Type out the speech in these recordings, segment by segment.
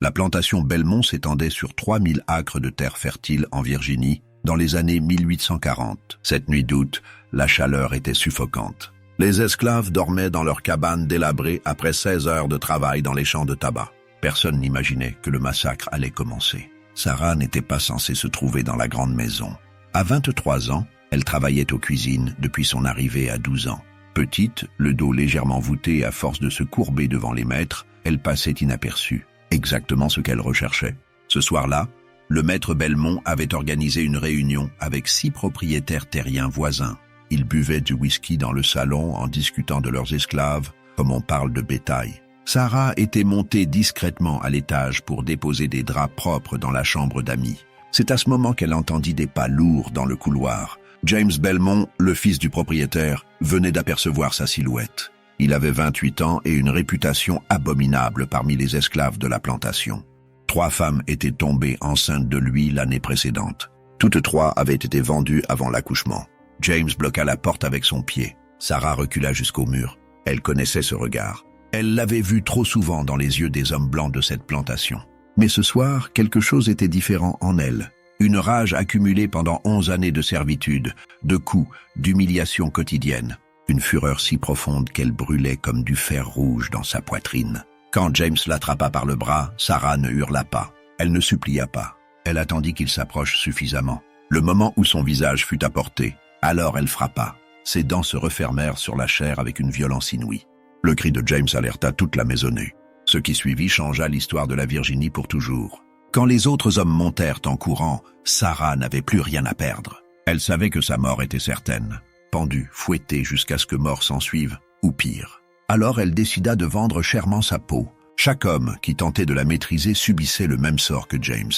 La plantation Belmont s'étendait sur 3000 acres de terre fertile en Virginie dans les années 1840. Cette nuit d'août, la chaleur était suffocante. Les esclaves dormaient dans leurs cabanes délabrées après 16 heures de travail dans les champs de tabac. Personne n'imaginait que le massacre allait commencer. Sarah n'était pas censée se trouver dans la grande maison. À 23 ans, elle travaillait aux cuisines depuis son arrivée à 12 ans. Petite, le dos légèrement voûté à force de se courber devant les maîtres, elle passait inaperçue. Exactement ce qu'elle recherchait. Ce soir-là, le maître Belmont avait organisé une réunion avec 6 propriétaires terriens voisins. Ils buvaient du whisky dans le salon en discutant de leurs esclaves, comme on parle de bétail. Sarah était montée discrètement à l'étage pour déposer des draps propres dans la chambre d'amis. C'est à ce moment qu'elle entendit des pas lourds dans le couloir. James Belmont, le fils du propriétaire, venait d'apercevoir sa silhouette. Il avait 28 ans et une réputation abominable parmi les esclaves de la plantation. 3 femmes étaient tombées enceintes de lui l'année précédente. Toutes 3 avaient été vendues avant l'accouchement. James bloqua la porte avec son pied. Sarah recula jusqu'au mur. Elle connaissait ce regard. Elle l'avait vu trop souvent dans les yeux des hommes blancs de cette plantation. Mais ce soir, quelque chose était différent en elle. Une rage accumulée pendant 11 années de servitude, de coups, d'humiliations quotidiennes. Une fureur si profonde qu'elle brûlait comme du fer rouge dans sa poitrine. Quand James l'attrapa par le bras, Sarah ne hurla pas. Elle ne supplia pas. Elle attendit qu'il s'approche suffisamment. Le moment où son visage fut à portée, alors elle frappa. Ses dents se refermèrent sur la chair avec une violence inouïe. Le cri de James alerta toute la maisonnée. Ce qui suivit changea l'histoire de la Virginie pour toujours. Quand les autres hommes montèrent en courant, Sarah n'avait plus rien à perdre. Elle savait que sa mort était certaine. Pendue, fouettée jusqu'à ce que mort s'ensuive, ou pire. Alors elle décida de vendre chèrement sa peau. Chaque homme qui tentait de la maîtriser subissait le même sort que James.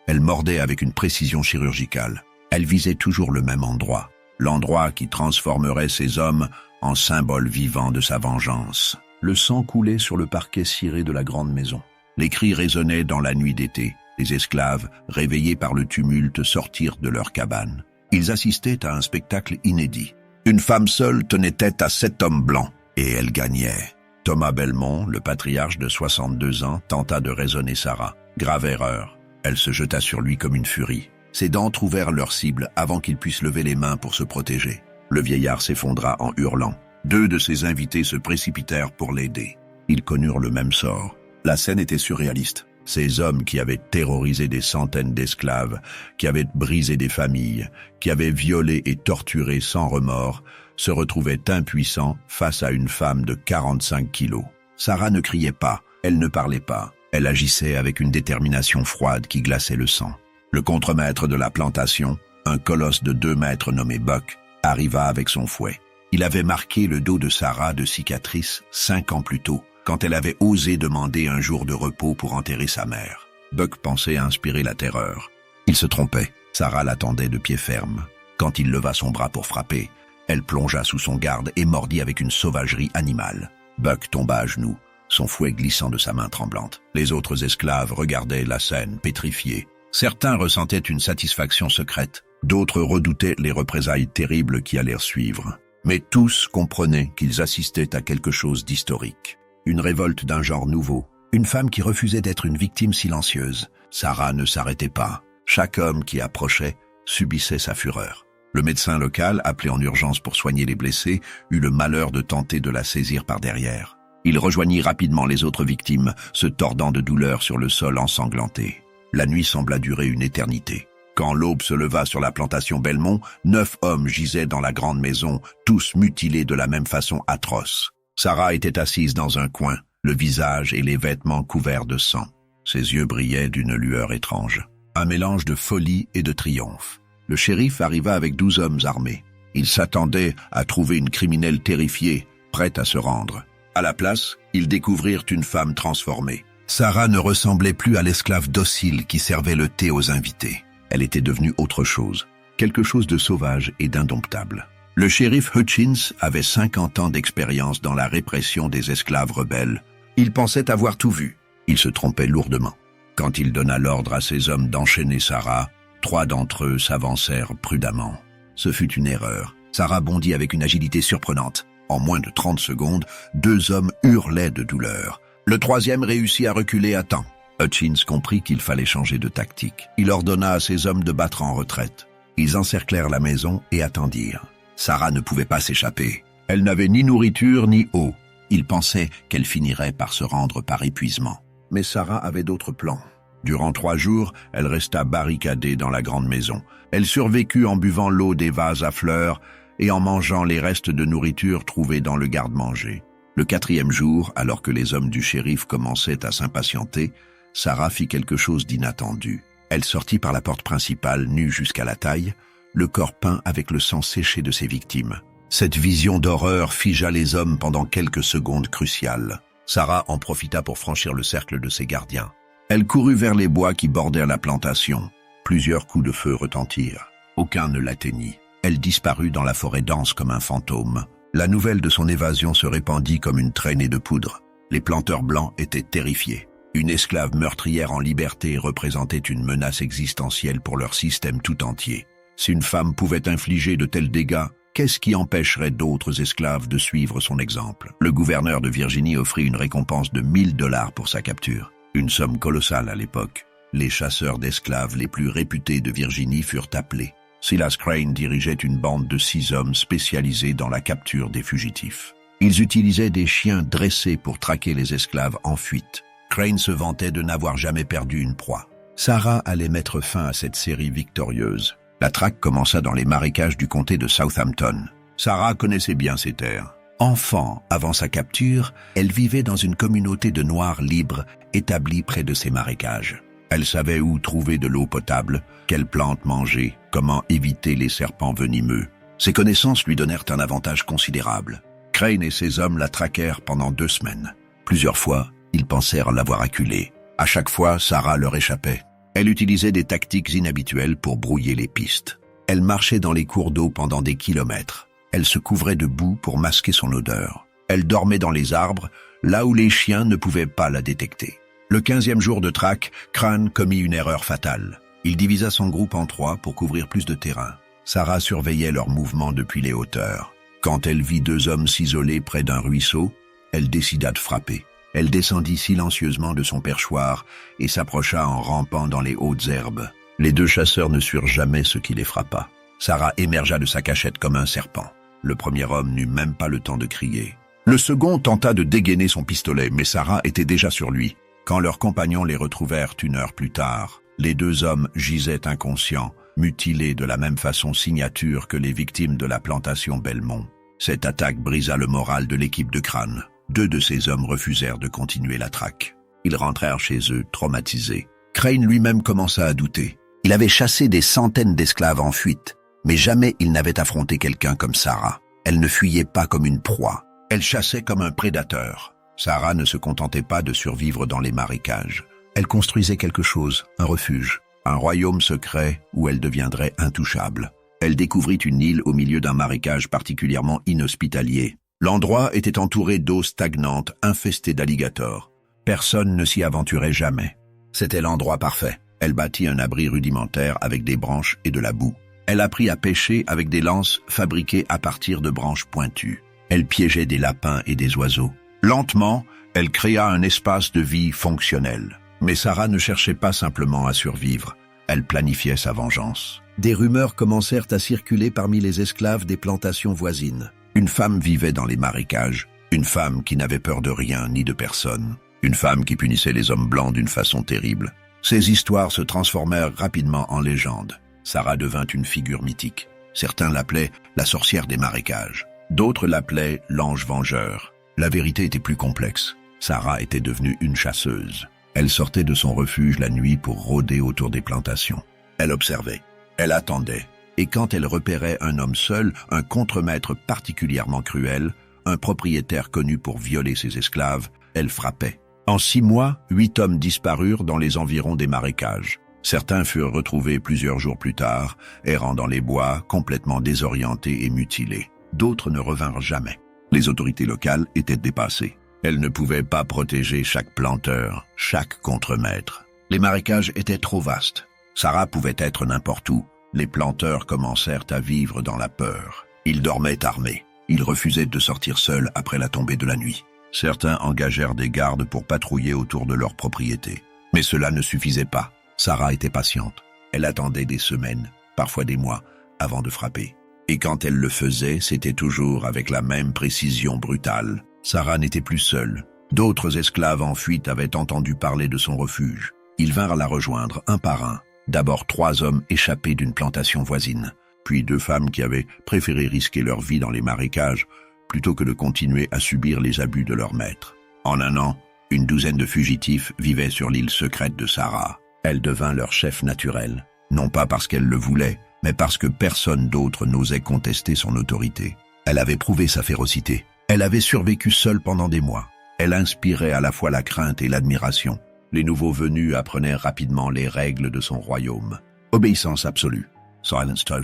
Elle mordait avec une précision chirurgicale. Elle visait toujours le même endroit. L'endroit qui transformerait ces hommes en symbole vivant de sa vengeance. Le sang coulait sur le parquet ciré de la grande maison. Les cris résonnaient dans la nuit d'été. Les esclaves, réveillés par le tumulte, sortirent de leur cabane. Ils assistaient à un spectacle inédit. Une femme seule tenait tête à 7 hommes blancs, et elle gagnait. Thomas Belmont, le patriarche de 62 ans, tenta de raisonner Sarah. Grave erreur. Elle se jeta sur lui comme une furie. Ses dents trouvèrent leur cible avant qu'il puisse lever les mains pour se protéger. Le vieillard s'effondra en hurlant. 2 de ses invités se précipitèrent pour l'aider. Ils connurent le même sort. La scène était surréaliste. Ces hommes qui avaient terrorisé des centaines d'esclaves, qui avaient brisé des familles, qui avaient violé et torturé sans remords, se retrouvaient impuissants face à une femme de 45 kilos. Sarah ne criait pas, elle ne parlait pas. Elle agissait avec une détermination froide qui glaçait le sang. Le contremaître de la plantation, un colosse de 2 mètres nommé Buck, arriva avec son fouet. Il avait marqué le dos de Sarah de cicatrices 5 ans plus tôt, quand elle avait osé demander un jour de repos pour enterrer sa mère. Buck pensait inspirer la terreur. Il se trompait. Sarah l'attendait de pied ferme. Quand il leva son bras pour frapper, elle plongea sous son garde et mordit avec une sauvagerie animale. Buck tomba à genoux, son fouet glissant de sa main tremblante. Les autres esclaves regardaient la scène, pétrifiés. Certains ressentaient une satisfaction secrète, d'autres redoutaient les représailles terribles qui allèrent suivre. Mais tous comprenaient qu'ils assistaient à quelque chose d'historique. Une révolte d'un genre nouveau. Une femme qui refusait d'être une victime silencieuse. Sarah ne s'arrêtait pas. Chaque homme qui approchait subissait sa fureur. Le médecin local, appelé en urgence pour soigner les blessés, eut le malheur de tenter de la saisir par derrière. Il rejoignit rapidement les autres victimes, se tordant de douleur sur le sol ensanglanté. La nuit sembla durer une éternité. Quand l'aube se leva sur la plantation Belmont, 9 hommes gisaient dans la grande maison, tous mutilés de la même façon atroce. Sarah était assise dans un coin, le visage et les vêtements couverts de sang. Ses yeux brillaient d'une lueur étrange. Un mélange de folie et de triomphe. Le shérif arriva avec 12 hommes armés. Il s'attendait à trouver une criminelle terrifiée, prête à se rendre. À la place, ils découvrirent une femme transformée. Sarah ne ressemblait plus à l'esclave docile qui servait le thé aux invités. Elle était devenue autre chose, quelque chose de sauvage et d'indomptable. Le shérif Hutchins avait 50 ans d'expérience dans la répression des esclaves rebelles. Il pensait avoir tout vu. Il se trompait lourdement. Quand il donna l'ordre à ses hommes d'enchaîner Sarah, 3 d'entre eux s'avancèrent prudemment. Ce fut une erreur. Sarah bondit avec une agilité surprenante. En moins de 30 secondes, 2 hommes hurlaient de douleur. Le 3e réussit à reculer à temps. Hutchins comprit qu'il fallait changer de tactique. Il ordonna à ses hommes de battre en retraite. Ils encerclèrent la maison et attendirent. Sarah ne pouvait pas s'échapper. Elle n'avait ni nourriture ni eau. Il pensait qu'elle finirait par se rendre par épuisement. Mais Sarah avait d'autres plans. Durant 3 jours, elle resta barricadée dans la grande maison. Elle survécut en buvant l'eau des vases à fleurs et en mangeant les restes de nourriture trouvés dans le garde-manger. Le 4e jour, alors que les hommes du shérif commençaient à s'impatienter, Sarah fit quelque chose d'inattendu. Elle sortit par la porte principale, nue jusqu'à la taille, le corps peint avec le sang séché de ses victimes. Cette vision d'horreur figea les hommes pendant quelques secondes cruciales. Sarah en profita pour franchir le cercle de ses gardiens. Elle courut vers les bois qui bordèrent la plantation. Plusieurs coups de feu retentirent. Aucun ne l'atteignit. Elle disparut dans la forêt dense comme un fantôme. La nouvelle de son évasion se répandit comme une traînée de poudre. Les planteurs blancs étaient terrifiés. Une esclave meurtrière en liberté représentait une menace existentielle pour leur système tout entier. Si une femme pouvait infliger de tels dégâts, qu'est-ce qui empêcherait d'autres esclaves de suivre son exemple? Le gouverneur de Virginie offrit une récompense de $1000 pour sa capture. Une somme colossale à l'époque. Les chasseurs d'esclaves les plus réputés de Virginie furent appelés. Silas Crane dirigeait une bande de 6 hommes spécialisés dans la capture des fugitifs. Ils utilisaient des chiens dressés pour traquer les esclaves en fuite. Crane se vantait de n'avoir jamais perdu une proie. Sarah allait mettre fin à cette série victorieuse. La traque commença dans les marécages du comté de Southampton. Sarah connaissait bien ces terres. Enfant, avant sa capture, elle vivait dans une communauté de Noirs libres établie près de ces marécages. Elle savait où trouver de l'eau potable, quelles plantes manger, comment éviter les serpents venimeux. Ses connaissances lui donnèrent un avantage considérable. Crane et ses hommes la traquèrent pendant 2 semaines. Plusieurs fois, ils pensèrent l'avoir acculée. À chaque fois, Sarah leur échappait. Elle utilisait des tactiques inhabituelles pour brouiller les pistes. Elle marchait dans les cours d'eau pendant des kilomètres. Elle se couvrait de boue pour masquer son odeur. Elle dormait dans les arbres, là où les chiens ne pouvaient pas la détecter. Le 15e jour de traque, Crane commit une erreur fatale. Il divisa son groupe en 3 pour couvrir plus de terrain. Sarah surveillait leurs mouvements depuis les hauteurs. Quand elle vit 2 hommes s'isoler près d'un ruisseau, elle décida de frapper. Elle descendit silencieusement de son perchoir et s'approcha en rampant dans les hautes herbes. Les 2 chasseurs ne surent jamais ce qui les frappa. Sarah émergea de sa cachette comme un serpent. Le premier homme n'eut même pas le temps de crier. Le second tenta de dégainer son pistolet, mais Sarah était déjà sur lui. Quand leurs compagnons les retrouvèrent 1 heure plus tard, les 2 hommes gisaient inconscients, mutilés de la même façon signature que les victimes de la plantation Belmont. Cette attaque brisa le moral de l'équipe de Crane. 2 de ces hommes refusèrent de continuer la traque. Ils rentrèrent chez eux, traumatisés. Crane lui-même commença à douter. Il avait chassé des centaines d'esclaves en fuite, mais jamais il n'avait affronté quelqu'un comme Sarah. Elle ne fuyait pas comme une proie. Elle chassait comme un prédateur. Sarah ne se contentait pas de survivre dans les marécages. Elle construisait quelque chose, un refuge, un royaume secret où elle deviendrait intouchable. Elle découvrit une île au milieu d'un marécage particulièrement inhospitalier. L'endroit était entouré d'eau stagnante, infestée d'alligators. Personne ne s'y aventurait jamais. C'était l'endroit parfait. Elle bâtit un abri rudimentaire avec des branches et de la boue. Elle apprit à pêcher avec des lances fabriquées à partir de branches pointues. Elle piégeait des lapins et des oiseaux. Lentement, elle créa un espace de vie fonctionnel. Mais Sarah ne cherchait pas simplement à survivre. Elle planifiait sa vengeance. Des rumeurs commencèrent à circuler parmi les esclaves des plantations voisines. Une femme vivait dans les marécages, une femme qui n'avait peur de rien ni de personne, une femme qui punissait les hommes blancs d'une façon terrible. Ces histoires se transformèrent rapidement en légendes. Sarah devint une figure mythique. Certains l'appelaient la sorcière des marécages, d'autres l'appelaient l'ange vengeur. La vérité était plus complexe. Sarah était devenue une chasseuse. Elle sortait de son refuge la nuit pour rôder autour des plantations. Elle observait, elle attendait. Et quand elle repérait un homme seul, un contremaître particulièrement cruel, un propriétaire connu pour violer ses esclaves, elle frappait. En 6 mois, 8 hommes disparurent dans les environs des marécages. Certains furent retrouvés plusieurs jours plus tard, errant dans les bois, complètement désorientés et mutilés. D'autres ne revinrent jamais. Les autorités locales étaient dépassées. Elles ne pouvaient pas protéger chaque planteur, chaque contremaître. Les marécages étaient trop vastes. Sarah pouvait être n'importe où. Les planteurs commencèrent à vivre dans la peur. Ils dormaient armés. Ils refusaient de sortir seuls après la tombée de la nuit. Certains engagèrent des gardes pour patrouiller autour de leurs propriétés. Mais cela ne suffisait pas. Sarah était patiente. Elle attendait des semaines, parfois des mois, avant de frapper. Et quand elle le faisait, c'était toujours avec la même précision brutale. Sarah n'était plus seule. D'autres esclaves en fuite avaient entendu parler de son refuge. Ils vinrent la rejoindre un par un. D'abord 3 hommes échappés d'une plantation voisine, puis 2 femmes qui avaient préféré risquer leur vie dans les marécages plutôt que de continuer à subir les abus de leur maître. En un an, une douzaine de fugitifs vivaient sur l'île secrète de Sarah. Elle devint leur chef naturel, non pas parce qu'elle le voulait, mais parce que personne d'autre n'osait contester son autorité. Elle avait prouvé sa férocité. Elle avait survécu seule pendant des mois. Elle inspirait à la fois la crainte et l'admiration. Les nouveaux venus apprenaient rapidement les règles de son royaume. Obéissance absolue, silence total,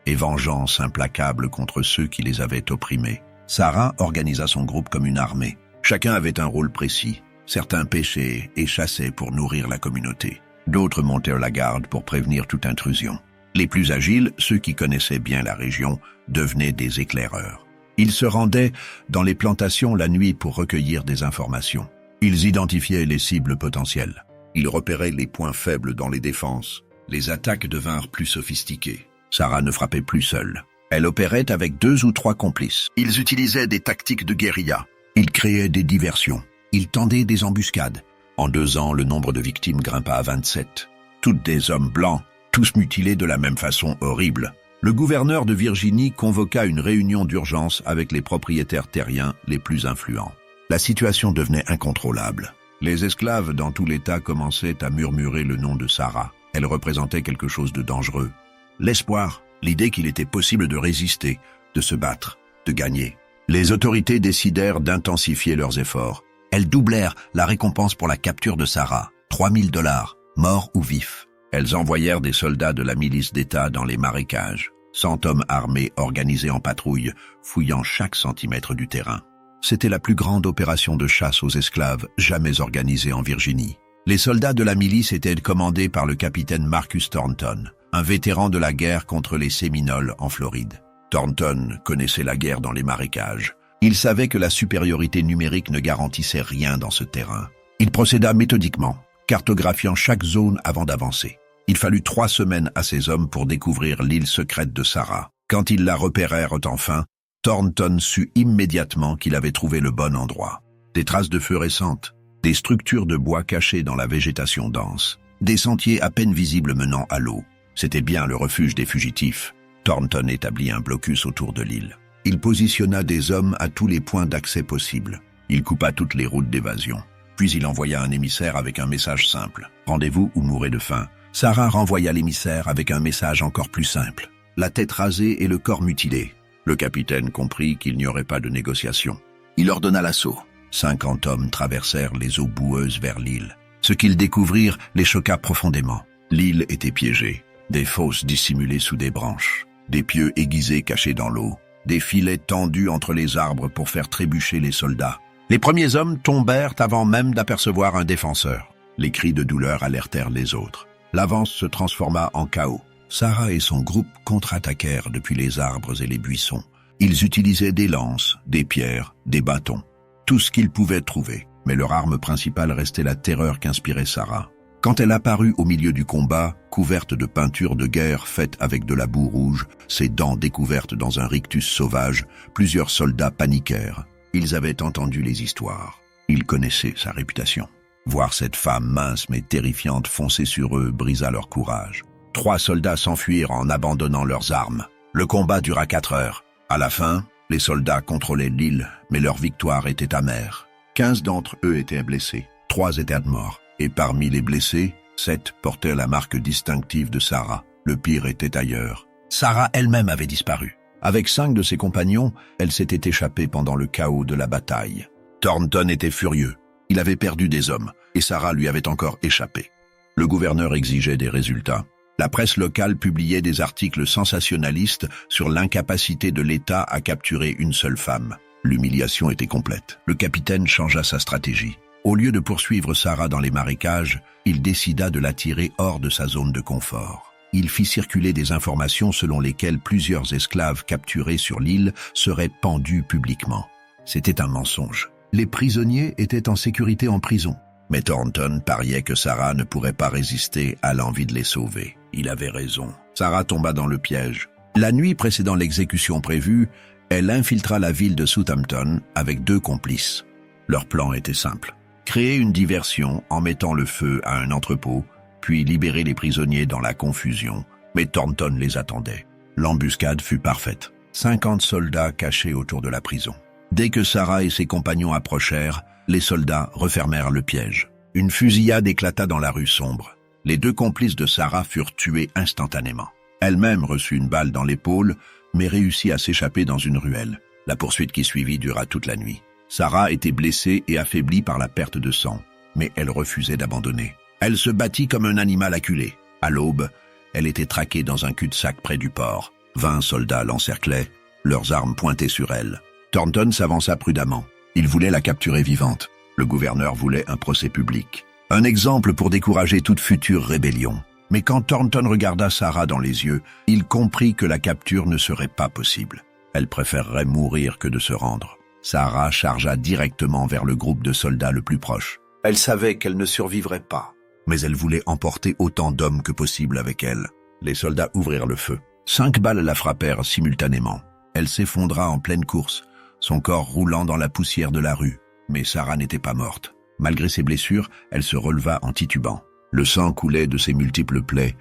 et vengeance implacable contre ceux qui les avaient opprimés. Sarah organisa son groupe comme une armée. Chacun avait un rôle précis. Certains pêchaient et chassaient pour nourrir la communauté. D'autres montèrent la garde pour prévenir toute intrusion. Les plus agiles, ceux qui connaissaient bien la région, devenaient des éclaireurs. Ils se rendaient dans les plantations la nuit pour recueillir des informations. Ils identifiaient les cibles potentielles. Ils repéraient les points faibles dans les défenses. Les attaques devinrent plus sophistiquées. Sarah ne frappait plus seule. Elle opérait avec 2 ou 3 complices. Ils utilisaient des tactiques de guérilla. Ils créaient des diversions. Ils tendaient des embuscades. En 2 ans, le nombre de victimes grimpa à 27. Toutes des hommes blancs, tous mutilés de la même façon horrible. Le gouverneur de Virginie convoqua une réunion d'urgence avec les propriétaires terriens les plus influents. La situation devenait incontrôlable. Les esclaves dans tout l'État commençaient à murmurer le nom de Sarah. Elle représentait quelque chose de dangereux. L'espoir, l'idée qu'il était possible de résister, de se battre, de gagner. Les autorités décidèrent d'intensifier leurs efforts. Elles doublèrent la récompense pour la capture de Sarah, $3000, morts ou vifs. Elles envoyèrent des soldats de la milice d'État dans les marécages, 100 hommes armés organisés en patrouille, fouillant chaque centimètre du terrain. C'était la plus grande opération de chasse aux esclaves jamais organisée en Virginie. Les soldats de la milice étaient commandés par le capitaine Marcus Thornton, un vétéran de la guerre contre les Séminoles en Floride. Thornton connaissait la guerre dans les marécages. Il savait que la supériorité numérique ne garantissait rien dans ce terrain. Il procéda méthodiquement, cartographiant chaque zone avant d'avancer. Il fallut 3 semaines à ses hommes pour découvrir l'île secrète de Sarah. Quand ils la repérèrent enfin, Thornton sut immédiatement qu'il avait trouvé le bon endroit. Des traces de feu récentes, des structures de bois cachées dans la végétation dense, des sentiers à peine visibles menant à l'eau. C'était bien le refuge des fugitifs. Thornton établit un blocus autour de l'île. Il positionna des hommes à tous les points d'accès possibles. Il coupa toutes les routes d'évasion. Puis il envoya un émissaire avec un message simple. « Rendez-vous ou mourrez de faim ». Sarah renvoya l'émissaire avec un message encore plus simple. La tête rasée et le corps mutilé. Le capitaine comprit qu'il n'y aurait pas de négociation. Il ordonna l'assaut. 50 hommes traversèrent les eaux boueuses vers l'île. Ce qu'ils découvrirent les choqua profondément. L'île était piégée. Des fosses dissimulées sous des branches. Des pieux aiguisés cachés dans l'eau. Des filets tendus entre les arbres pour faire trébucher les soldats. Les premiers hommes tombèrent avant même d'apercevoir un défenseur. Les cris de douleur alertèrent les autres. L'avance se transforma en chaos. Sarah et son groupe contre-attaquèrent depuis les arbres et les buissons. Ils utilisaient des lances, des pierres, des bâtons. Tout ce qu'ils pouvaient trouver. Mais leur arme principale restait la terreur qu'inspirait Sarah. Quand elle apparut au milieu du combat, couverte de peintures de guerre faites avec de la boue rouge, ses dents découvertes dans un rictus sauvage, plusieurs soldats paniquèrent. Ils avaient entendu les histoires. Ils connaissaient sa réputation. Voir cette femme mince mais terrifiante foncer sur eux brisa leur courage. 3 soldats s'enfuirent en abandonnant leurs armes. Le combat dura 4 heures. À la fin, les soldats contrôlaient l'île, mais leur victoire était amère. 15 d'entre eux étaient blessés, 3 étaient morts. Et parmi les blessés, 7 portaient la marque distinctive de Sarah. Le pire était ailleurs. Sarah elle-même avait disparu. Avec 5 de ses compagnons, elle s'était échappée pendant le chaos de la bataille. Thornton était furieux. Il avait perdu des hommes, et Sarah lui avait encore échappé. Le gouverneur exigeait des résultats. La presse locale publiait des articles sensationnalistes sur l'incapacité de l'État à capturer une seule femme. L'humiliation était complète. Le capitaine changea sa stratégie. Au lieu de poursuivre Sarah dans les marécages, il décida de la tirer hors de sa zone de confort. Il fit circuler des informations selon lesquelles plusieurs esclaves capturés sur l'île seraient pendus publiquement. C'était un mensonge. Les prisonniers étaient en sécurité en prison, Mais Thornton pariait que Sarah ne pourrait pas résister à l'envie de les sauver. Il avait raison. Sarah tomba dans le piège. La nuit précédant l'exécution prévue, elle infiltra la ville de Southampton avec 2 complices. Leur plan était simple. Créer une diversion en mettant le feu à un entrepôt, puis libérer les prisonniers dans la confusion. Mais Thornton les attendait. L'embuscade fut parfaite. 50 soldats cachés autour de la prison. Dès que Sarah et ses compagnons approchèrent, les soldats refermèrent le piège. Une fusillade éclata dans la rue sombre. Les 2 complices de Sarah furent tués instantanément. Elle-même reçut une balle dans l'épaule, mais réussit à s'échapper dans une ruelle. La poursuite qui suivit dura toute la nuit. Sarah était blessée et affaiblie par la perte de sang, mais elle refusait d'abandonner. Elle se battit comme un animal acculé. À l'aube, elle était traquée dans un cul-de-sac près du port. 20 soldats l'encerclaient, leurs armes pointées sur elle. Thornton s'avança prudemment. Il voulait la capturer vivante. Le gouverneur voulait un procès public. Un exemple pour décourager toute future rébellion. Mais quand Thornton regarda Sarah dans les yeux, il comprit que la capture ne serait pas possible. Elle préférerait mourir que de se rendre. Sarah chargea directement vers le groupe de soldats le plus proche. Elle savait qu'elle ne survivrait pas, mais elle voulait emporter autant d'hommes que possible avec elle. Les soldats ouvrirent le feu. 5 balles la frappèrent simultanément. Elle s'effondra en pleine course, son corps roulant dans la poussière de la rue. Mais Sarah n'était pas morte. Malgré ses blessures, elle se releva en titubant. Le sang coulait de ses multiples plaies,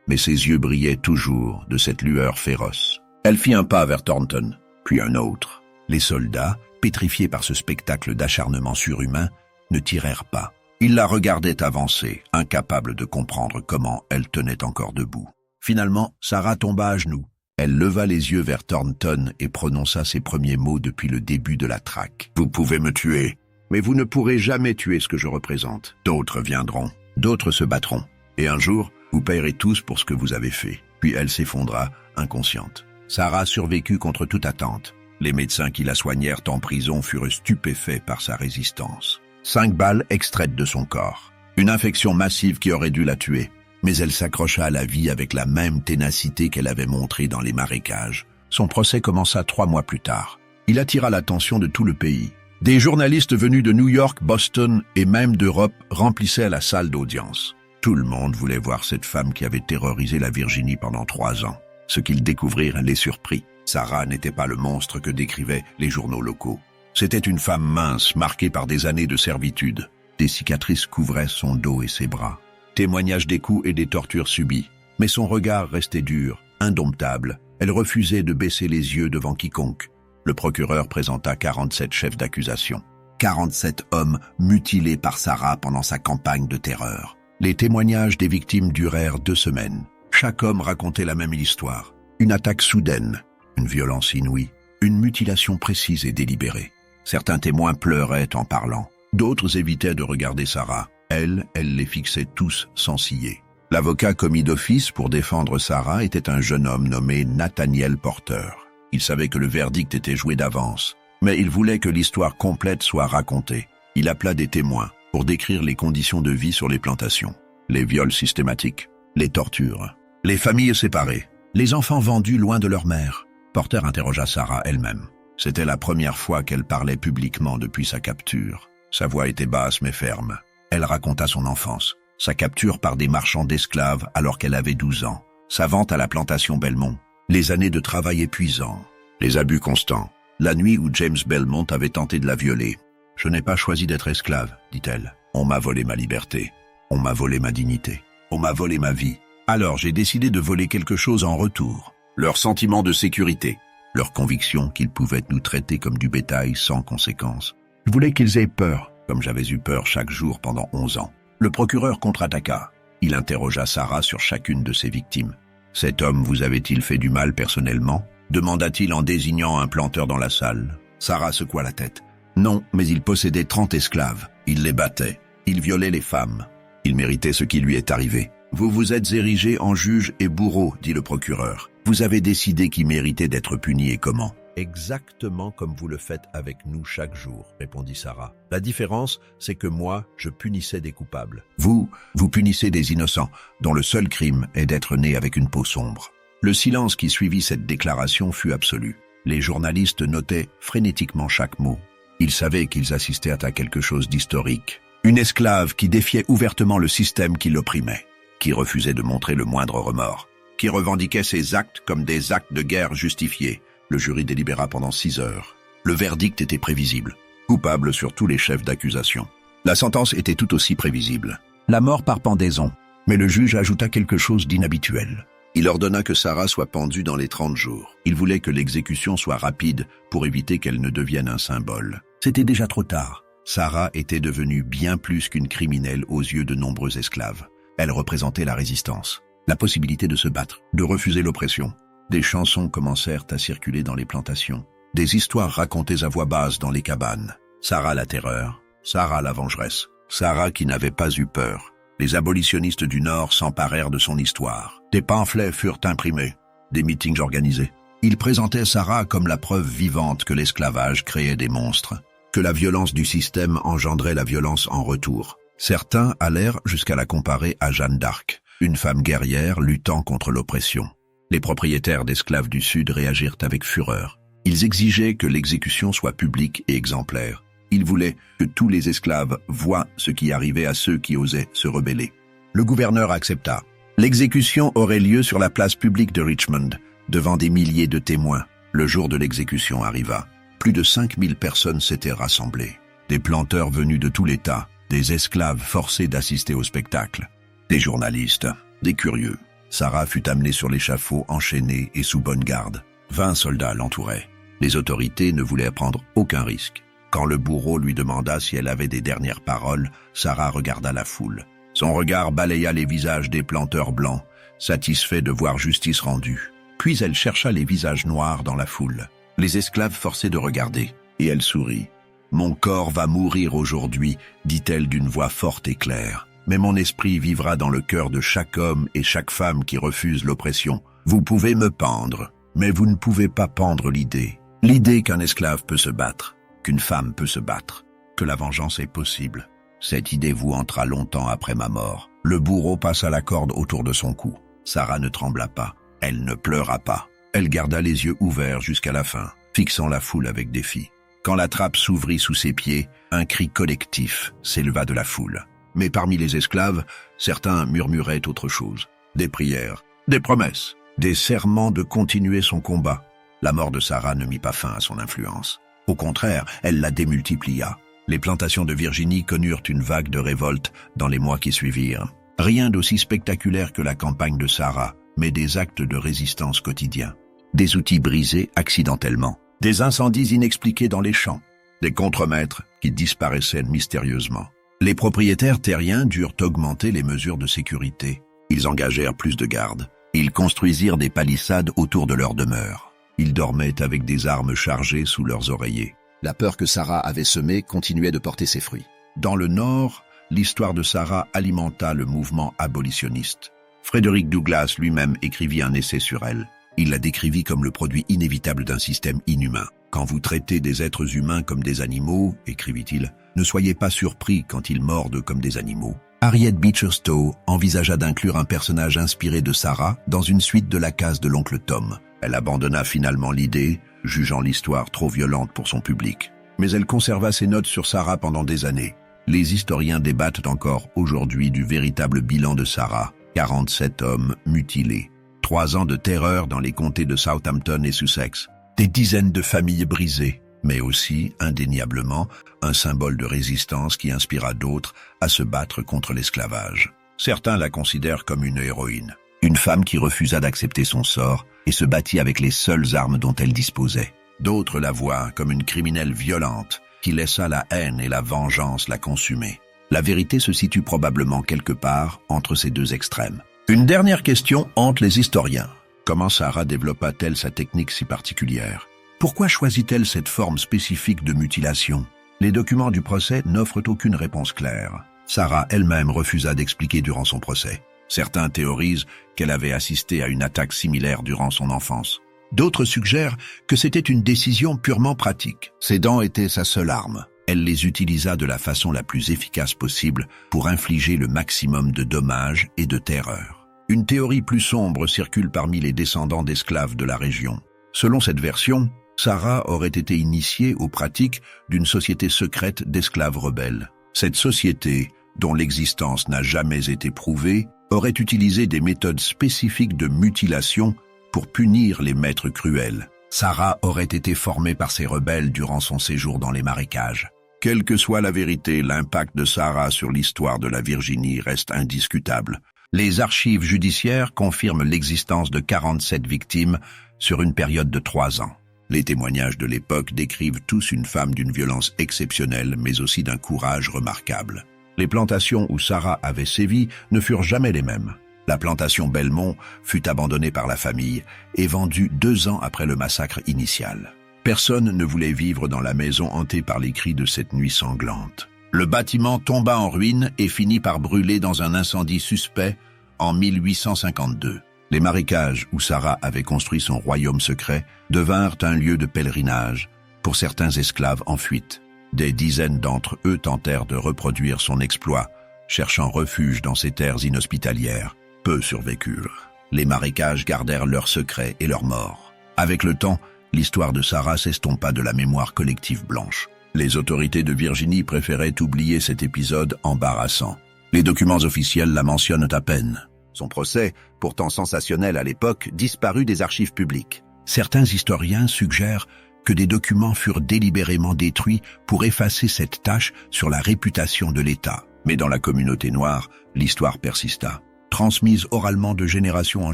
mais ses yeux brillaient toujours de cette lueur féroce. Elle fit un pas vers Thornton, puis un autre. Les soldats, pétrifiés par ce spectacle d'acharnement surhumain, ne tirèrent pas. Ils la regardaient avancer, incapables de comprendre comment elle tenait encore debout. Finalement, Sarah tomba à genoux. Elle leva les yeux vers Thornton et prononça ses premiers mots depuis le début de la traque. « Vous pouvez me tuer, mais vous ne pourrez jamais tuer ce que je représente. D'autres viendront, d'autres se battront, et un jour, vous paierez tous pour ce que vous avez fait. » Puis elle s'effondra, inconsciente. Sarah survécut contre toute attente. Les médecins qui la soignèrent en prison furent stupéfaits par sa résistance. 5 balles extraites de son corps. Une infection massive qui aurait dû la tuer. Mais elle s'accrocha à la vie avec la même ténacité qu'elle avait montrée dans les marécages. Son procès commença 3 mois plus tard. Il attira l'attention de tout le pays. Des journalistes venus de New York, Boston et même d'Europe remplissaient la salle d'audience. Tout le monde voulait voir cette femme qui avait terrorisé la Virginie pendant 3 ans. Ce qu'ils découvrirent les surprit. Sarah n'était pas le monstre que décrivaient les journaux locaux. C'était une femme mince, marquée par des années de servitude. Des cicatrices couvraient son dos et ses bras. Témoignage des coups et des tortures subies. Mais son regard restait dur, indomptable. Elle refusait de baisser les yeux devant quiconque. Le procureur présenta 47 chefs d'accusation. 47 hommes mutilés par Sarah pendant sa campagne de terreur. Les témoignages des victimes durèrent 2 semaines. Chaque homme racontait la même histoire. Une attaque soudaine, une violence inouïe, une mutilation précise et délibérée. Certains témoins pleuraient en parlant. D'autres évitaient de regarder Sarah. Elle les fixait tous sans ciller. L'avocat commis d'office pour défendre Sarah était un jeune homme nommé Nathaniel Porter. Il savait que le verdict était joué d'avance, mais il voulait que l'histoire complète soit racontée. Il appela des témoins pour décrire les conditions de vie sur les plantations, les viols systématiques, les tortures, les familles séparées, les enfants vendus loin de leur mère. Porter interrogea Sarah elle-même. C'était la première fois qu'elle parlait publiquement depuis sa capture. Sa voix était basse mais ferme. Elle raconta son enfance, sa capture par des marchands d'esclaves alors qu'elle avait 12 ans, sa vente à la plantation Belmont, les années de travail épuisant, les abus constants, la nuit où James Belmont avait tenté de la violer. « Je n'ai pas choisi d'être esclave, dit-elle. On m'a volé ma liberté, on m'a volé ma dignité, on m'a volé ma vie. Alors j'ai décidé de voler quelque chose en retour. Leur sentiment de sécurité, leur conviction qu'ils pouvaient nous traiter comme du bétail sans conséquence. Je voulais qu'ils aient peur, comme j'avais eu peur chaque jour pendant 11 ans. Le procureur contre-attaqua. Il interrogea Sarah sur chacune de ses victimes. « Cet homme vous avait-il fait du mal personnellement ?» demanda-t-il en désignant un planteur dans la salle. Sarah secoua la tête. « Non, mais il possédait 30 esclaves. Il les battait. Il violait les femmes. Il méritait ce qui lui est arrivé. »« Vous vous êtes érigé en juge et bourreau, dit le procureur. Vous avez décidé qui méritait d'être puni et comment. » « Exactement comme vous le faites avec nous chaque jour, répondit Sarah. La différence, c'est que moi, je punissais des coupables. Vous punissez des innocents, dont le seul crime est d'être nés avec une peau sombre. » Le silence qui suivit cette déclaration fut absolu. Les journalistes notaient frénétiquement chaque mot. Ils savaient qu'ils assistaient à quelque chose d'historique. Une esclave qui défiait ouvertement le système qui l'opprimait, qui refusait de montrer le moindre remords, qui revendiquait ses actes comme des actes de guerre justifiés. Le jury délibéra pendant 6 heures. Le verdict était prévisible. Coupable sur tous les chefs d'accusation. La sentence était tout aussi prévisible. La mort par pendaison. Mais le juge ajouta quelque chose d'inhabituel. Il ordonna que Sarah soit pendue dans les 30 jours. Il voulait que l'exécution soit rapide pour éviter qu'elle ne devienne un symbole. C'était déjà trop tard. Sarah était devenue bien plus qu'une criminelle aux yeux de nombreux esclaves. Elle représentait la résistance, la possibilité de se battre, de refuser l'oppression. Des chansons commencèrent à circuler dans les plantations. Des histoires racontées à voix basse dans les cabanes. Sarah la terreur, Sarah la vengeresse, Sarah qui n'avait pas eu peur. Les abolitionnistes du Nord s'emparèrent de son histoire. Des pamphlets furent imprimés, des meetings organisés. Ils présentaient Sarah comme la preuve vivante que l'esclavage créait des monstres, que la violence du système engendrait la violence en retour. Certains allèrent jusqu'à la comparer à Jeanne d'Arc, une femme guerrière luttant contre l'oppression. Les propriétaires d'esclaves du Sud réagirent avec fureur. Ils exigeaient que l'exécution soit publique et exemplaire. Ils voulaient que tous les esclaves voient ce qui arrivait à ceux qui osaient se rebeller. Le gouverneur accepta. L'exécution aurait lieu sur la place publique de Richmond, devant des milliers de témoins. Le jour de l'exécution arriva. Plus de 5000 personnes s'étaient rassemblées. Des planteurs venus de tout l'État, des esclaves forcés d'assister au spectacle, des journalistes, des curieux. Sarah fut amenée sur l'échafaud enchaînée et sous bonne garde. 20 soldats l'entouraient. Les autorités ne voulaient prendre aucun risque. Quand le bourreau lui demanda si elle avait des dernières paroles, Sarah regarda la foule. Son regard balaya les visages des planteurs blancs, satisfaits de voir justice rendue. Puis elle chercha les visages noirs dans la foule. Les esclaves forçaient de regarder, et elle sourit. « Mon corps va mourir aujourd'hui », dit-elle d'une voix forte et claire. « Mais mon esprit vivra dans le cœur de chaque homme et chaque femme qui refuse l'oppression. Vous pouvez me pendre, mais vous ne pouvez pas pendre l'idée. L'idée qu'un esclave peut se battre, qu'une femme peut se battre, que la vengeance est possible. Cette idée vous hantera longtemps après ma mort. » Le bourreau passa la corde autour de son cou. Sarah ne trembla pas. Elle ne pleura pas. Elle garda les yeux ouverts jusqu'à la fin, fixant la foule avec défi. Quand la trappe s'ouvrit sous ses pieds, un cri collectif s'éleva de la foule. Mais parmi les esclaves, certains murmuraient autre chose. Des prières, des promesses, des serments de continuer son combat. La mort de Sarah ne mit pas fin à son influence. Au contraire, elle la démultiplia. Les plantations de Virginie connurent une vague de révolte dans les mois qui suivirent. Rien d'aussi spectaculaire que la campagne de Sarah, mais des actes de résistance quotidiens. Des outils brisés accidentellement, des incendies inexpliqués dans les champs, des contremaîtres qui disparaissaient mystérieusement. Les propriétaires terriens durent augmenter les mesures de sécurité. Ils engagèrent plus de gardes. Ils construisirent des palissades autour de leurs demeures. Ils dormaient avec des armes chargées sous leurs oreillers. La peur que Sarah avait semée continuait de porter ses fruits. Dans le Nord, l'histoire de Sarah alimenta le mouvement abolitionniste. Frederick Douglass lui-même écrivit un essai sur elle. Il la décrivit comme le produit inévitable d'un système inhumain. « Quand vous traitez des êtres humains comme des animaux, écrivit-il, ne soyez pas surpris quand ils mordent comme des animaux. » Harriet Beecher Stowe envisagea d'inclure un personnage inspiré de Sarah dans une suite de La Case de l'oncle Tom. Elle abandonna finalement l'idée, jugeant l'histoire trop violente pour son public. Mais elle conserva ses notes sur Sarah pendant des années. Les historiens débattent encore aujourd'hui du véritable bilan de Sarah. 47 hommes mutilés. 3 ans de terreur dans les comtés de Southampton et Sussex. Des dizaines de familles brisées, mais aussi, indéniablement, un symbole de résistance qui inspira d'autres à se battre contre l'esclavage. Certains la considèrent comme une héroïne, une femme qui refusa d'accepter son sort et se battit avec les seules armes dont elle disposait. D'autres la voient comme une criminelle violente qui laissa la haine et la vengeance la consumer. La vérité se situe probablement quelque part entre ces deux extrêmes. Une dernière question hante les historiens. Comment Sarah développa-t-elle sa technique si particulière? Pourquoi choisit-elle cette forme spécifique de mutilation? Les documents du procès n'offrent aucune réponse claire. Sarah elle-même refusa d'expliquer durant son procès. Certains théorisent qu'elle avait assisté à une attaque similaire durant son enfance. D'autres suggèrent que c'était une décision purement pratique. Ses dents étaient sa seule arme. Elle les utilisa de la façon la plus efficace possible pour infliger le maximum de dommages et de terreur. Une théorie plus sombre circule parmi les descendants d'esclaves de la région. Selon cette version, Sarah aurait été initiée aux pratiques d'une société secrète d'esclaves rebelles. Cette société, dont l'existence n'a jamais été prouvée, aurait utilisé des méthodes spécifiques de mutilation pour punir les maîtres cruels. Sarah aurait été formée par ces rebelles durant son séjour dans les marécages. Quelle que soit la vérité, l'impact de Sarah sur l'histoire de la Virginie reste indiscutable. Les archives judiciaires confirment l'existence de 47 victimes sur une période de 3 ans. Les témoignages de l'époque décrivent tous une femme d'une violence exceptionnelle, mais aussi d'un courage remarquable. Les plantations où Sarah avait sévi ne furent jamais les mêmes. La plantation Belmont fut abandonnée par la famille et vendue 2 ans après le massacre initial. Personne ne voulait vivre dans la maison hantée par les cris de cette nuit sanglante. Le bâtiment tomba en ruine et finit par brûler dans un incendie suspect en 1852. Les marécages où Sarah avait construit son royaume secret devinrent un lieu de pèlerinage pour certains esclaves en fuite. Des dizaines d'entre eux tentèrent de reproduire son exploit, cherchant refuge dans ces terres inhospitalières. Peu survécurent. Les marécages gardèrent leurs secrets et leurs morts. Avec le temps, l'histoire de Sarah s'estompa de la mémoire collective blanche. Les autorités de Virginie préféraient oublier cet épisode embarrassant. Les documents officiels la mentionnent à peine. Son procès, pourtant sensationnel à l'époque, disparut des archives publiques. Certains historiens suggèrent que des documents furent délibérément détruits pour effacer cette tâche sur la réputation de l'État. Mais dans la communauté noire, l'histoire persista. Transmise oralement de génération en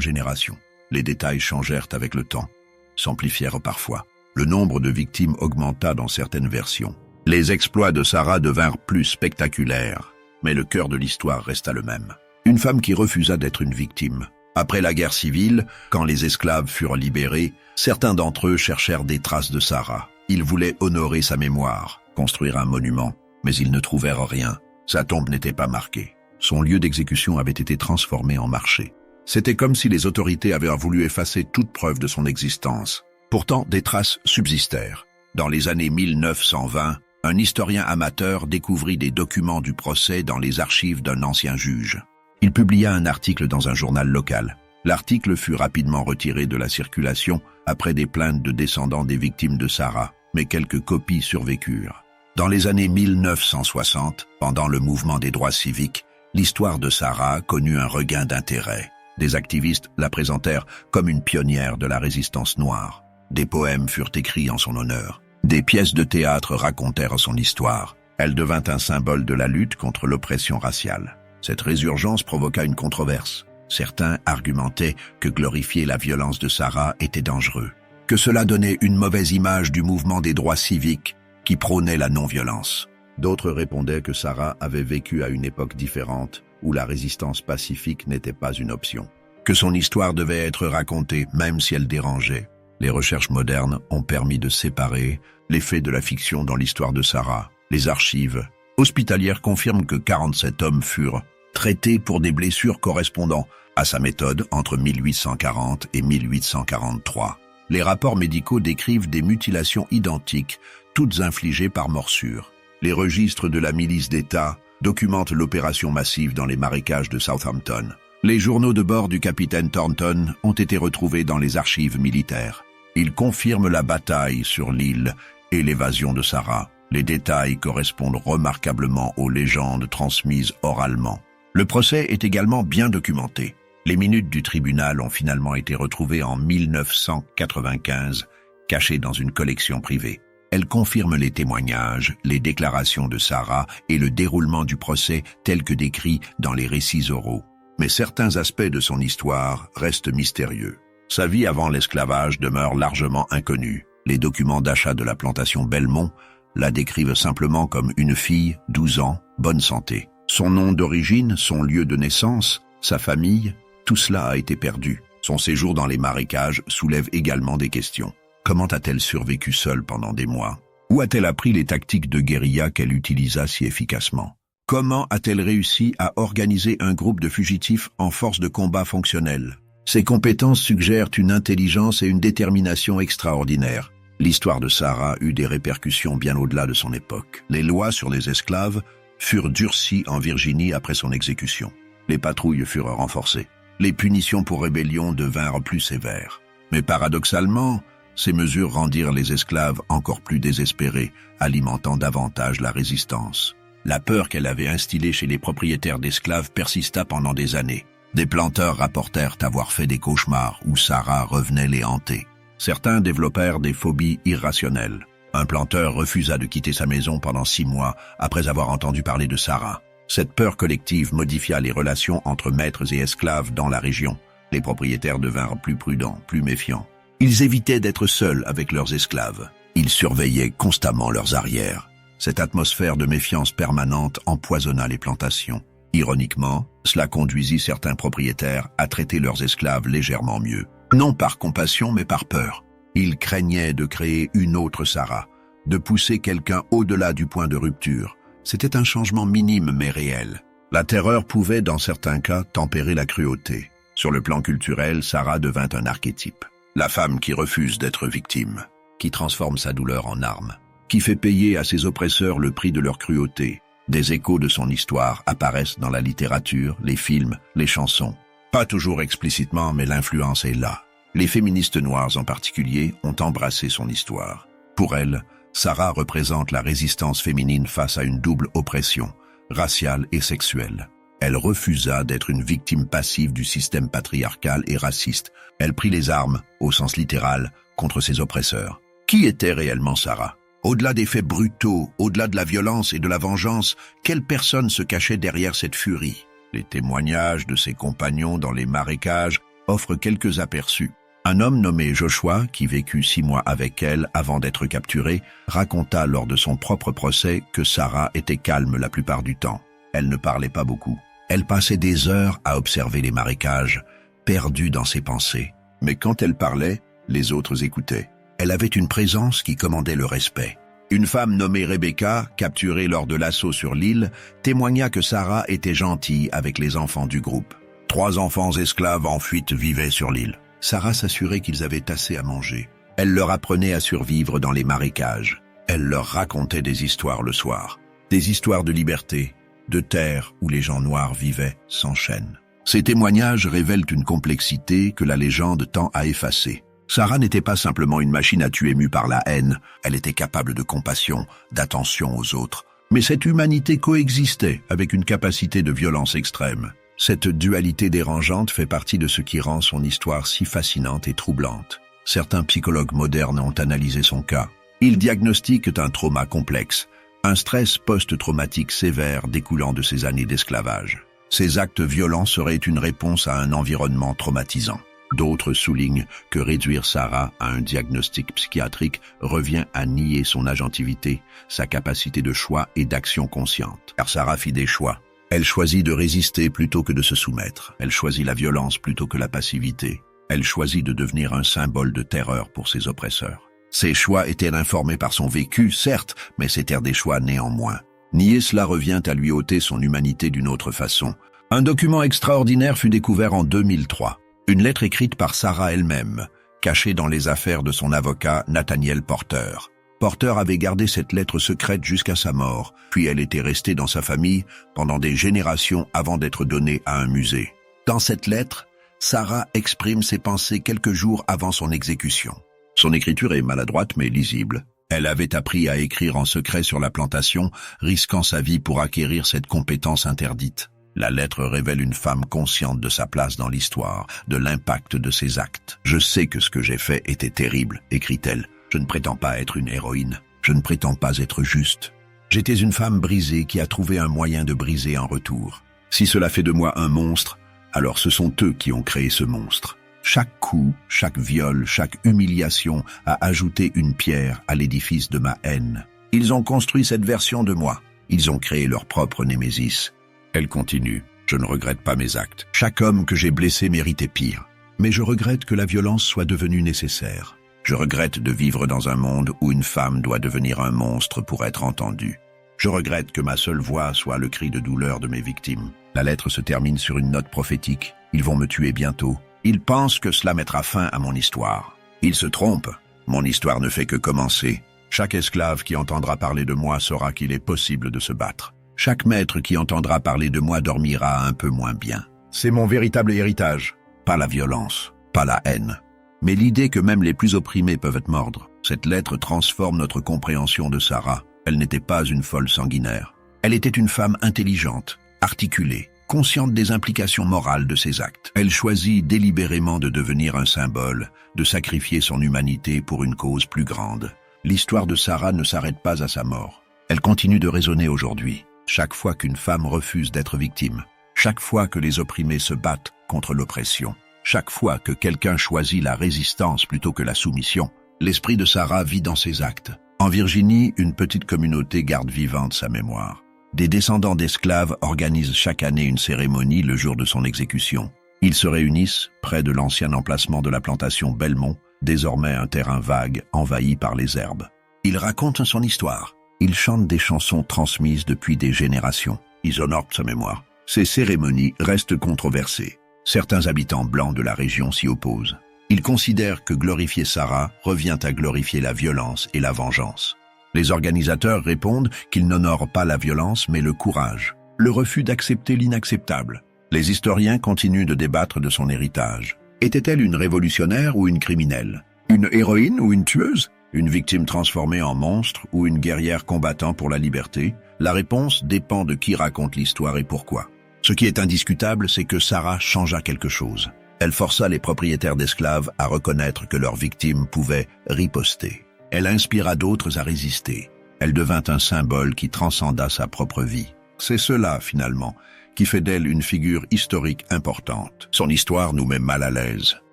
génération. Les détails changèrent avec le temps, s'amplifièrent parfois. Le nombre de victimes augmenta dans certaines versions. Les exploits de Sarah devinrent plus spectaculaires, mais le cœur de l'histoire resta le même. Une femme qui refusa d'être une victime. Après la guerre civile, quand les esclaves furent libérés, certains d'entre eux cherchèrent des traces de Sarah. Ils voulaient honorer sa mémoire, construire un monument, mais ils ne trouvèrent rien. Sa tombe n'était pas marquée. Son lieu d'exécution avait été transformé en marché. C'était comme si les autorités avaient voulu effacer toute preuve de son existence. Pourtant, des traces subsistèrent. Dans les années 1920, un historien amateur découvrit des documents du procès dans les archives d'un ancien juge. Il publia un article dans un journal local. L'article fut rapidement retiré de la circulation après des plaintes de descendants des victimes de Sarah, mais quelques copies survécurent. Dans les années 1960, pendant le mouvement des droits civiques, l'histoire de Sarah connut un regain d'intérêt. Des activistes la présentèrent comme une pionnière de la résistance noire. Des poèmes furent écrits en son honneur. Des pièces de théâtre racontèrent son histoire. Elle devint un symbole de la lutte contre l'oppression raciale. Cette résurgence provoqua une controverse. Certains argumentaient que glorifier la violence de Sarah était dangereux, que cela donnait une mauvaise image du mouvement des droits civiques qui prônait la non-violence. D'autres répondaient que Sarah avait vécu à une époque différente où la résistance pacifique n'était pas une option, que son histoire devait être racontée même si elle dérangeait. Les recherches modernes ont permis de séparer les faits de la fiction dans l'histoire de Sarah. Les archives hospitalières confirment que 47 hommes furent traités pour des blessures correspondant à sa méthode entre 1840 et 1843. Les rapports médicaux décrivent des mutilations identiques, toutes infligées par morsure. Les registres de la milice d'État documentent l'opération massive dans les marécages de Southampton. Les journaux de bord du capitaine Thornton ont été retrouvés dans les archives militaires. Ils confirment la bataille sur l'île et l'évasion de Sarah. Les détails correspondent remarquablement aux légendes transmises oralement. Le procès est également bien documenté. Les minutes du tribunal ont finalement été retrouvées en 1995, cachées dans une collection privée. Elles confirment les témoignages, les déclarations de Sarah et le déroulement du procès tel que décrit dans les récits oraux. Mais certains aspects de son histoire restent mystérieux. Sa vie avant l'esclavage demeure largement inconnue. Les documents d'achat de la plantation Belmont la décrivent simplement comme une fille, 12 ans, bonne santé. Son nom d'origine, son lieu de naissance, sa famille, tout cela a été perdu. Son séjour dans les marécages soulève également des questions. Comment a-t-elle survécu seule pendant des mois? Où a-t-elle appris les tactiques de guérilla qu'elle utilisa si efficacement? Comment a-t-elle réussi à organiser un groupe de fugitifs en force de combat fonctionnelle? Ses compétences suggèrent une intelligence et une détermination extraordinaires. L'histoire de Sarah eut des répercussions bien au-delà de son époque. Les lois sur les esclaves furent durcies en Virginie après son exécution. Les patrouilles furent renforcées. Les punitions pour rébellion devinrent plus sévères. Mais paradoxalement, ces mesures rendirent les esclaves encore plus désespérés, alimentant davantage la résistance. La peur qu'elle avait instillée chez les propriétaires d'esclaves persista pendant des années. Des planteurs rapportèrent avoir fait des cauchemars où Sarah revenait les hanter. Certains développèrent des phobies irrationnelles. Un planteur refusa de quitter sa maison pendant 6 mois après avoir entendu parler de Sarah. Cette peur collective modifia les relations entre maîtres et esclaves dans la région. Les propriétaires devinrent plus prudents, plus méfiants. Ils évitaient d'être seuls avec leurs esclaves. Ils surveillaient constamment leurs arrières. Cette atmosphère de méfiance permanente empoisonna les plantations. Ironiquement, cela conduisit certains propriétaires à traiter leurs esclaves légèrement mieux. Non par compassion, mais par peur. Ils craignaient de créer une autre Sarah, de pousser quelqu'un au-delà du point de rupture. C'était un changement minime mais réel. La terreur pouvait, dans certains cas, tempérer la cruauté. Sur le plan culturel, Sarah devint un archétype. La femme qui refuse d'être victime, qui transforme sa douleur en arme, qui fait payer à ses oppresseurs le prix de leur cruauté. Des échos de son histoire apparaissent dans la littérature, les films, les chansons. Pas toujours explicitement, mais l'influence est là. Les féministes noires en particulier ont embrassé son histoire. Pour elles, Sarah représente la résistance féminine face à une double oppression, raciale et sexuelle. Elle refusa d'être une victime passive du système patriarcal et raciste. Elle prit les armes, au sens littéral, contre ses oppresseurs. Qui était réellement Sarah? Au-delà des faits brutaux, au-delà de la violence et de la vengeance, quelle personne se cachait derrière cette furie? Les témoignages de ses compagnons dans les marécages offrent quelques aperçus. Un homme nommé Joshua, qui vécut 6 mois avec elle avant d'être capturé, raconta lors de son propre procès que Sarah était calme la plupart du temps. Elle ne parlait pas beaucoup. Elle passait des heures à observer les marécages, perdue dans ses pensées. Mais quand elle parlait, les autres écoutaient. Elle avait une présence qui commandait le respect. Une femme nommée Rebecca, capturée lors de l'assaut sur l'île, témoigna que Sarah était gentille avec les enfants du groupe. 3 enfants esclaves en fuite vivaient sur l'île. Sarah s'assurait qu'ils avaient assez à manger. Elle leur apprenait à survivre dans les marécages. Elle leur racontait des histoires le soir. Des histoires de liberté, de terre où les gens noirs vivaient sans chaîne. Ces témoignages révèlent une complexité que la légende tend à effacer. Sarah n'était pas simplement une machine à tuer mue par la haine. Elle était capable de compassion, d'attention aux autres. Mais cette humanité coexistait avec une capacité de violence extrême. Cette dualité dérangeante fait partie de ce qui rend son histoire si fascinante et troublante. Certains psychologues modernes ont analysé son cas. Ils diagnostiquent un trauma complexe, un stress post-traumatique sévère découlant de ces années d'esclavage. Ces actes violents seraient une réponse à un environnement traumatisant. D'autres soulignent que réduire Sarah à un diagnostic psychiatrique revient à nier son agentivité, sa capacité de choix et d'action consciente. Car Sarah fit des choix. Elle choisit de résister plutôt que de se soumettre. Elle choisit la violence plutôt que la passivité. Elle choisit de devenir un symbole de terreur pour ses oppresseurs. Ses choix étaient informés par son vécu, certes, mais c'étaient des choix néanmoins. Nier cela revient à lui ôter son humanité d'une autre façon. Un document extraordinaire fut découvert en 2003. Une lettre écrite par Sarah elle-même, cachée dans les affaires de son avocat Nathaniel Porter. Porter avait gardé cette lettre secrète jusqu'à sa mort, puis elle était restée dans sa famille pendant des générations avant d'être donnée à un musée. Dans cette lettre, Sarah exprime ses pensées quelques jours avant son exécution. Son écriture est maladroite mais lisible. Elle avait appris à écrire en secret sur la plantation, risquant sa vie pour acquérir cette compétence interdite. La lettre révèle une femme consciente de sa place dans l'histoire, de l'impact de ses actes. « Je sais que ce que j'ai fait était terrible », écrit-elle. « Je ne prétends pas être une héroïne. Je ne prétends pas être juste. J'étais une femme brisée qui a trouvé un moyen de briser en retour. Si cela fait de moi un monstre, alors ce sont eux qui ont créé ce monstre. Chaque coup, chaque viol, chaque humiliation a ajouté une pierre à l'édifice de ma haine. Ils ont construit cette version de moi. Ils ont créé leur propre némésis. » Elle continue. « Je ne regrette pas mes actes. Chaque homme que j'ai blessé méritait pire. Mais je regrette que la violence soit devenue nécessaire. Je regrette de vivre dans un monde où une femme doit devenir un monstre pour être entendue. Je regrette que ma seule voix soit le cri de douleur de mes victimes. » La lettre se termine sur une note prophétique. « Ils vont me tuer bientôt. Ils pensent que cela mettra fin à mon histoire. Ils se trompent. Mon histoire ne fait que commencer. Chaque esclave qui entendra parler de moi saura qu'il est possible de se battre. Chaque maître qui entendra parler de moi dormira un peu moins bien. C'est mon véritable héritage. Pas la violence, pas la haine. Mais l'idée que même les plus opprimés peuvent mordre. Cette lettre transforme notre compréhension de Sarah. Elle n'était pas une folle sanguinaire. Elle était une femme intelligente, articulée, consciente des implications morales de ses actes. Elle choisit délibérément de devenir un symbole, de sacrifier son humanité pour une cause plus grande. L'histoire de Sarah ne s'arrête pas à sa mort. Elle continue de résonner aujourd'hui, chaque fois qu'une femme refuse d'être victime, chaque fois que les opprimés se battent contre l'oppression, chaque fois que quelqu'un choisit la résistance plutôt que la soumission. L'esprit de Sarah vit dans ses actes. En Virginie, une petite communauté garde vivante sa mémoire. Des descendants d'esclaves organisent chaque année une cérémonie le jour de son exécution. Ils se réunissent près de l'ancien emplacement de la plantation Belmont, désormais un terrain vague envahi par les herbes. Ils racontent son histoire. Ils chantent des chansons transmises depuis des générations. Ils honorent sa mémoire. Ces cérémonies restent controversées. Certains habitants blancs de la région s'y opposent. Ils considèrent que glorifier Sarah revient à glorifier la violence et la vengeance. Les organisateurs répondent qu'ils n'honorent pas la violence mais le courage, le refus d'accepter l'inacceptable. Les historiens continuent de débattre de son héritage. Était-elle une révolutionnaire ou une criminelle? Une héroïne ou une tueuse? Une victime transformée en monstre ou une guerrière combattant pour la liberté? La réponse dépend de qui raconte l'histoire et pourquoi. Ce qui est indiscutable, c'est que Sarah changea quelque chose. Elle força les propriétaires d'esclaves à reconnaître que leurs victimes pouvaient riposter. Elle inspira d'autres à résister. Elle devint un symbole qui transcenda sa propre vie. C'est cela, finalement, qui fait d'elle une figure historique importante. Son histoire nous met mal à l'aise.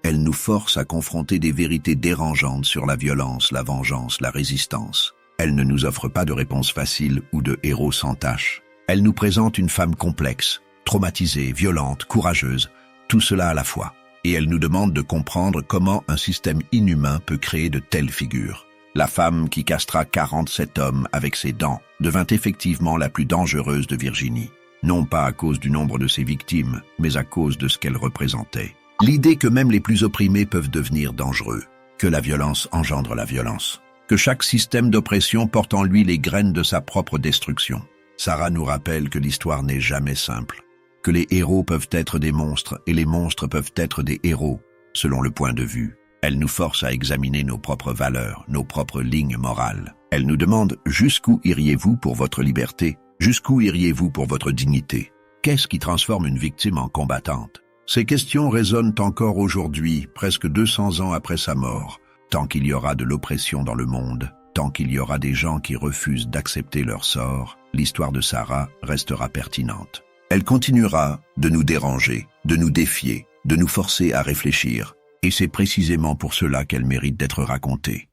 Elle nous force à confronter des vérités dérangeantes sur la violence, la vengeance, la résistance. Elle ne nous offre pas de réponse facile ou de héros sans tache. Elle nous présente une femme complexe, traumatisée, violente, courageuse, tout cela à la fois. Et elle nous demande de comprendre comment un système inhumain peut créer de telles figures. La femme qui castra 47 hommes avec ses dents devint effectivement la plus dangereuse de Virginie. Non pas à cause du nombre de ses victimes, mais à cause de ce qu'elle représentait. L'idée que même les plus opprimés peuvent devenir dangereux, que la violence engendre la violence, que chaque système d'oppression porte en lui les graines de sa propre destruction. Sarah nous rappelle que l'histoire n'est jamais simple, que les héros peuvent être des monstres et les monstres peuvent être des héros, selon le point de vue. Elle nous force à examiner nos propres valeurs, nos propres lignes morales. Elle nous demande « Jusqu'où iriez-vous pour votre liberté ? Jusqu'où iriez-vous pour votre dignité ? Qu'est-ce qui transforme une victime en combattante ?» Ces questions résonnent encore aujourd'hui, presque 200 ans après sa mort. Tant qu'il y aura de l'oppression dans le monde, tant qu'il y aura des gens qui refusent d'accepter leur sort, l'histoire de Sarah restera pertinente. Elle continuera de nous déranger, de nous défier, de nous forcer à réfléchir. Et c'est précisément pour cela qu'elle mérite d'être racontée.